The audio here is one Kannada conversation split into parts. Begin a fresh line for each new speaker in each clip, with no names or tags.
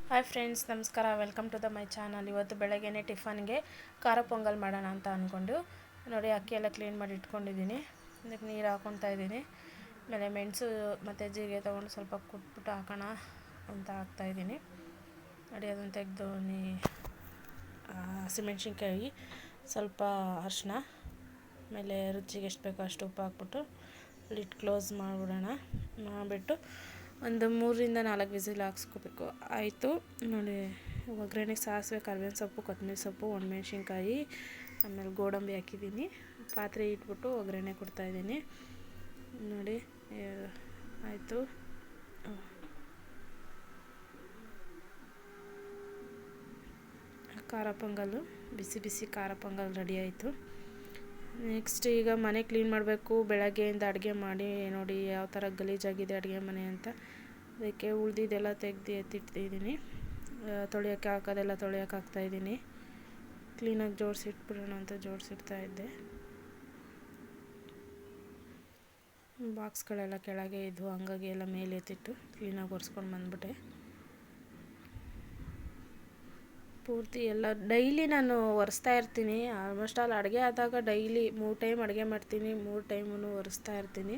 ಹಾಯ್ ಫ್ರೆಂಡ್ಸ್, ನಮಸ್ಕಾರ. Welcome to my channel. ಇವತ್ತು ಬೆಳಗ್ಗೆನೇ ಟಿಫನ್ಗೆ ಖಾರ ಪೊಂಗಲ್ ಮಾಡೋಣ ಅಂತ ಅಂದ್ಕೊಂಡು ನೋಡಿ, ಅಕ್ಕಿ ಎಲ್ಲ ಕ್ಲೀನ್ ಮಾಡಿ ಇಟ್ಕೊಂಡಿದ್ದೀನಿ. ಇದಕ್ಕೆ ನೀರು ಹಾಕ್ಕೊತಾ ಇದ್ದೀನಿ. ಆಮೇಲೆ ಮೆಣಸು ಮತ್ತು ಜೀರಿಗೆ ತೊಗೊಂಡು ಸ್ವಲ್ಪ ಕುಟ್ಬಿಟ್ಟು ಹಾಕೋಣ ಅಂತ ಹಾಕ್ತಾಯಿದ್ದೀನಿ. ನೋಡಿ, ಅದನ್ನು ತೆಗೆದು ಹಸಿಮೆಣ್ಸಿನ್ಕಾಯಿ, ಸ್ವಲ್ಪ ಅರಿಶಿನ, ಆಮೇಲೆ ರುಚಿಗೆ ಎಷ್ಟು ಬೇಕೋ ಅಷ್ಟು ಉಪ್ಪು ಹಾಕ್ಬಿಟ್ಟು ಲಿಡ್ ಕ್ಲೋಸ್ ಮಾಡಿಬಿಡೋಣ. ಮಾಡಿಬಿಟ್ಟು ಒಂದು 3-4 ವಿಸಿಲ್ ಹಾಕ್ಸ್ಕೋಬೇಕು. ಆಯಿತು ನೋಡಿ. ಒಗ್ಗರಣೆಗೆ ಸಾಸಿವೆ, ಕರಿಬೇವಿನ ಸೊಪ್ಪು, ಕೊತ್ತಂಬರಿ ಸೊಪ್ಪು, ಒಣಮೆಣ್ಸಿನ್ಕಾಯಿ, ಆಮೇಲೆ ಗೋಡಂಬಿ ಹಾಕಿದ್ದೀನಿ. ಪಾತ್ರೆ ಇಟ್ಬಿಟ್ಟು ಒಗ್ಗರಣೆ ಕೊಡ್ತಾಯಿದ್ದೀನಿ. ನೋಡಿ ಆಯಿತು. ಖಾರ ಪೊಂಗಲ್ಲು, ಬಿಸಿ ಬಿಸಿ ಖಾರ ಪೊಂಗಲ್ ರೆಡಿ ಆಯಿತು. ನೆಕ್ಸ್ಟ್ ಈಗ ಮನೆ ಕ್ಲೀನ್ ಮಾಡಬೇಕು. ಬೆಳಗ್ಗೆಯಿಂದ ಅಡುಗೆ ಮಾಡಿ ನೋಡಿ ಯಾವ ಥರ ಗಲೀಜಾಗಿದೆ ಅಡುಗೆ ಮನೆ ಅಂತ. ಅದಕ್ಕೆ ಉಳಿದಿದ್ದೆಲ್ಲ ತೆಗೆದು ಎತ್ತಿಟ್ಟಿದ್ದೀನಿ. ತೊಳೆಯೋಕ್ಕೆ ಹಾಕೋದೆಲ್ಲ ತೊಳೆಯೋಕೆ ಹಾಕ್ತಾಯಿದ್ದೀನಿ. ಕ್ಲೀನಾಗಿ ಜೋಡಿಸಿಟ್ಬಿಡೋಣ ಅಂತ ಜೋಡಿಸಿಡ್ತಾಯಿದ್ದೆ. ಬಾಕ್ಸ್ಗಳೆಲ್ಲ ಕೆಳಗೆ ಇದ್ವು, ಹಂಗಾಗಿ ಎಲ್ಲ ಮೇಲೆ ಎತ್ತಿಟ್ಟು ಕ್ಲೀನಾಗಿ ಒರೆಸ್ಕೊಂಡು ಬಂದ್ಬಿಟ್ಟೆ. ಪೂರ್ತಿ ಎಲ್ಲ ಡೈಲಿ ನಾನು ಒರೆಸ್ತಾ ಇರ್ತೀನಿ. ಆಲ್ಮೋಸ್ಟ್ ಆಲ್ ಅಡುಗೆ ಆದಾಗ ಡೈಲಿ 3 ಟೈಮ್ ಅಡುಗೆ ಮಾಡ್ತೀನಿ, 3 ಟೈಮೂ ಒರೆಸ್ತಾ ಇರ್ತೀನಿ.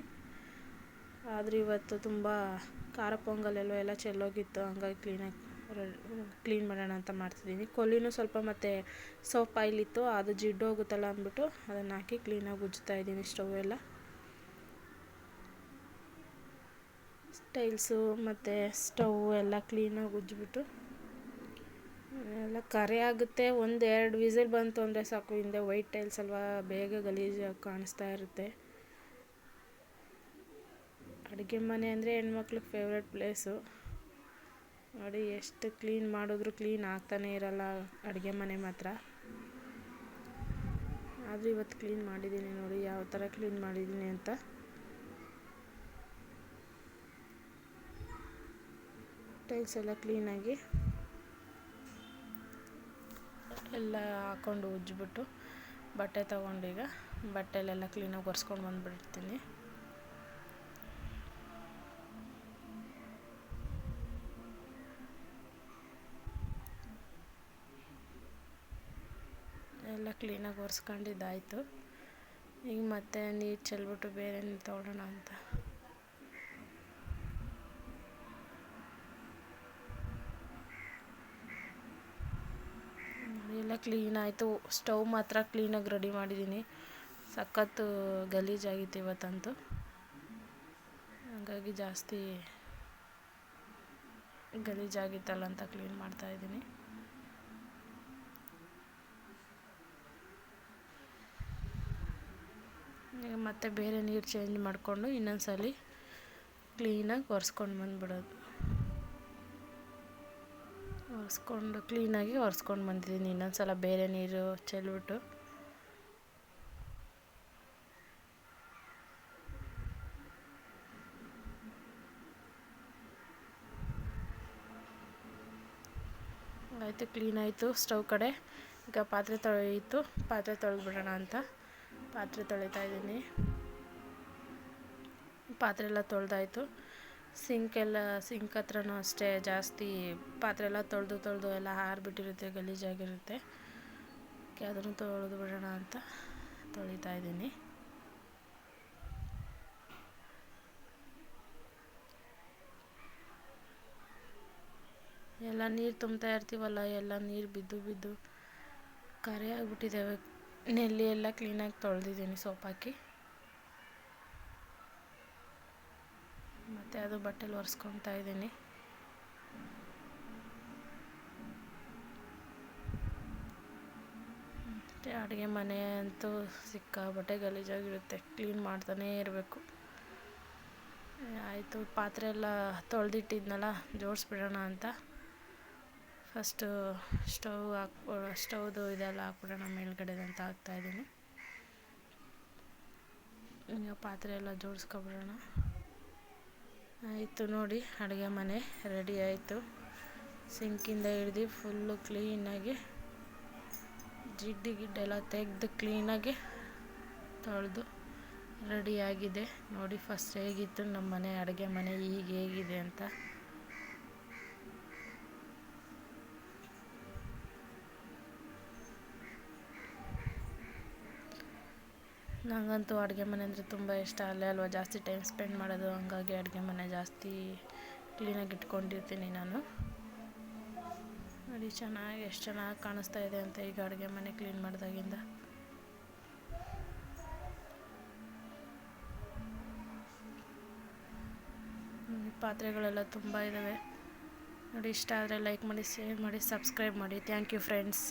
ಆದರೆ ಇವತ್ತು ತುಂಬ ಖಾರ ಪೊಂಗಲೆಲ್ಲೋ ಎಲ್ಲ ಚೆಲ್ಲೋಗಿತ್ತು, ಹಂಗಾಗಿ ಕ್ಲೀನ್ ಮಾಡೋಣ ಅಂತ ಮಾಡ್ತಿದ್ದೀನಿ. ಕೊಲ್ಲಿನೂ ಸ್ವಲ್ಪ ಮತ್ತು ಸೋಪ್ ಆಯಿಲ್ ಇತ್ತು, ಅದು ಜಿಡ್ಡೋಗುತ್ತಲ್ಲ ಅಂದ್ಬಿಟ್ಟು ಅದನ್ನು ಹಾಕಿ ಕ್ಲೀನಾಗಿ ಉಜ್ಜ್ತಾ ಇದ್ದೀನಿ. ಸ್ಟವ್ ಎಲ್ಲ ಟೈಲ್ಸು ಮತ್ತು ಸ್ಟವ್ ಎಲ್ಲ ಕ್ಲೀನಾಗಿ ಉಜ್ಜಿಬಿಟ್ಟು ಎಲ್ಲ ಕರೆ ಆಗುತ್ತೆ. 1-2 ವಿಸಿಲ್ ಬಂತು ಅಂದರೆ ಸಾಕು. ಹಿಂದೆ ವೈಟ್ ಟೈಲ್ಸ್ ಅಲ್ವಾ, ಬೇಗ ಗಲೀಜಾಗಿ ಕಾಣಿಸ್ತಾ ಇರುತ್ತೆ. ಅಡುಗೆ ಮನೆ ಅಂದರೆ ಹೆಣ್ಮಕ್ಳಿಗೆ ಫೇವ್ರೆಟ್ ಪ್ಲೇಸು. ನೋಡಿ, ಎಷ್ಟು ಕ್ಲೀನ್ ಮಾಡಿದ್ರು ಕ್ಲೀನ್ ಆಗ್ತಾನೇ ಇರಲ್ಲ ಅಡುಗೆ ಮನೆ ಮಾತ್ರ. ಆದರೂ ಇವತ್ತು ಕ್ಲೀನ್ ಮಾಡಿದ್ದೀನಿ. ನೋಡಿ ಯಾವ ಥರ ಕ್ಲೀನ್ ಮಾಡಿದ್ದೀನಿ ಅಂತ. ಟೈಲ್ಸ್ ಎಲ್ಲ ಕ್ಲೀನಾಗಿ ಎಲ್ಲ ಹಾಕ್ಕೊಂಡು ಉಜ್ಜಿಬಿಟ್ಟು ಬಟ್ಟೆ ತೊಗೊಂಡೀಗ ಬಟ್ಟೆಲೆಲ್ಲ ಕ್ಲೀನಾಗಿ ಒರೆಸ್ಕೊಂಡು ಬಂದುಬಿಡ್ತೀನಿ. ಎಲ್ಲ ಕ್ಲೀನಾಗಿ ಒರೆಸ್ಕೊಂಡಿದ್ದಾಯಿತು. ಈಗ ಮತ್ತೆ ನೀರು ಚೆಲ್ಬಿಟ್ಟು ಬೇರೆ ನೀರು ತೊಗೊಳ್ಳೋಣ ಅಂತ. ಎಲ್ಲ ಕ್ಲೀನ್ ಆಯಿತು. ಸ್ಟವ್ ಮಾತ್ರ ಕ್ಲೀನಾಗಿ ರೆಡಿ ಮಾಡಿದ್ದೀನಿ. ಸಖತ್ತು ಗಲೀಜಾಗಿತ್ತು ಇವತ್ತಂತೂ, ಹಾಗಾಗಿ ಜಾಸ್ತಿ ಗಲೀಜಾಗಿತ್ತಲ್ಲ ಅಂತ ಕ್ಲೀನ್ ಮಾಡ್ತಾಯಿದ್ದೀನಿ. ಈಗ ಮತ್ತೆ ಬೇರೆ ನೀರು ಚೇಂಜ್ ಮಾಡಿಕೊಂಡು ಇನ್ನೊಂದ್ಸಲಿ ಕ್ಲೀನಾಗಿ ಒರೆಸ್ಕೊಂಡು ಬಂದುಬಿಡೋದು. ಕ್ಲೀನಾಗಿ ಒರೆಸ್ಕೊಂಡು ಬಂದಿದ್ದೀನಿ. ಇನ್ನೊಂದ್ಸಲ ಬೇರೆ ನೀರು ಚೆಲ್ಬಿಟ್ಟು ಆಯಿತು. ಕ್ಲೀನ್ ಆಯಿತು ಸ್ಟವ್ ಕಡೆ. ಈಗ ಪಾತ್ರೆ ತೊಳೆದ್ಬಿಡೋಣ ಅಂತ ಪಾತ್ರೆ ತೊಳಿತಾಯಿದ್ದೀನಿ. ಪಾತ್ರೆ ಎಲ್ಲ ತೊಳೆದಾಯಿತು. ಸಿಂಕ್ ಹತ್ರನೂ ಅಷ್ಟೇ ಜಾಸ್ತಿ ಪಾತ್ರೆ ಎಲ್ಲ ತೊಳೆದು ಎಲ್ಲ ಹಾರಿಬಿಟ್ಟಿರುತ್ತೆ, ಗಲೀಜಾಗಿರುತ್ತೆ. ಅದನ್ನು ತೊಳೆದು ಬಿಡೋಣ ಅಂತ ತೊಳಿತಾಯಿದ್ದೀನಿ. ಎಲ್ಲ ನೀರು ತುಂಬ್ತಾ ಇರ್ತೀವಲ್ಲ, ಎಲ್ಲ ನೀರು ಬಿದ್ದು ಕರೆ ಆಗಿಬಿಟ್ಟಿದ್ದಾವೆ. ನೆಲ್ಲಿ ಎಲ್ಲ ಕ್ಲೀನಾಗಿ ತೊಳೆದಿದ್ದೀನಿ ಸೋಪ್ ಹಾಕಿ. ಮತ್ತು ಅದು ಬಟ್ಟೆಲಿ ಒರೆಸ್ಕೊತಾ ಇದ್ದೀನಿ. ಮತ್ತು ಅಡುಗೆ ಮನೆ ಅಂತೂ ಸಿಕ್ಕಾಬಟ್ಟೆ ಗಲೀಜಾಗಿರುತ್ತೆ, ಕ್ಲೀನ್ ಮಾಡ್ತಾನೇ ಇರಬೇಕು. ಆಯಿತು, ಪಾತ್ರೆ ಎಲ್ಲ ತೊಳೆದಿಟ್ಟಿದ್ನಲ್ಲ, ಜೋಡಿಸ್ಬಿಡೋಣ ಅಂತ ಫಸ್ಟು ಸ್ಟವ್ದು ಇದೆಲ್ಲ ಹಾಕ್ಬಿಡೋಣ ಮೇಲ್ಗಡೆ ಅಂತ ಹಾಕ್ತಾಯಿದ್ದೀನಿ. ಈಗ ಪಾತ್ರೆ ಎಲ್ಲ ಜೋಡಿಸ್ಕೊಬಿಡೋಣ. ಆಯಿತು ನೋಡಿ, ಅಡುಗೆ ಮನೆ ರೆಡಿ ಆಯಿತು. ಸಿಂಕಿಂದ ಹಿಡ್ದು ಫುಲ್ಲು ಕ್ಲೀನಾಗಿ ಗಿಡ್ಡೆಲ್ಲ ತೆಗೆದು ಕ್ಲೀನಾಗಿ ತೊಳೆದು ರೆಡಿಯಾಗಿದೆ. ನೋಡಿ ಫಸ್ಟ್ ಹೇಗಿತ್ತು ನಮ್ಮ ಮನೆ, ಅಡುಗೆ ಮನೆ ಈಗ ಹೇಗಿದೆ ಅಂತ. ನನಗಂತೂ ಅಡುಗೆ ಮನೆ ಅಂದರೆ ತುಂಬ ಇಷ್ಟ. ಅಲ್ಲೇ ಅಲ್ವಾ ಜಾಸ್ತಿ ಟೈಮ್ ಸ್ಪೆಂಡ್ ಮಾಡೋದು, ಹಂಗಾಗಿ ಅಡುಗೆ ಮನೆ ಜಾಸ್ತಿ ಕ್ಲೀನಾಗಿ ಇಟ್ಕೊಂಡಿರ್ತೀನಿ ನಾನು. ನೋಡಿ ಎಷ್ಟು ಚೆನ್ನಾಗಿ ಕಾಣಿಸ್ತಾ ಇದೆ ಅಂತ ಈಗ ಅಡುಗೆ ಮನೆ ಕ್ಲೀನ್ ಮಾಡಿದಾಗಿಂದ. ಪಾತ್ರೆಗಳೆಲ್ಲ ತುಂಬ ಇದ್ದಾವೆ. ನೋಡಿ, ಇಷ್ಟ ಆದರೆ ಲೈಕ್ ಮಾಡಿ, ಶೇರ್ ಮಾಡಿ, ಸಬ್ಸ್ಕ್ರೈಬ್ ಮಾಡಿ. Thank you friends.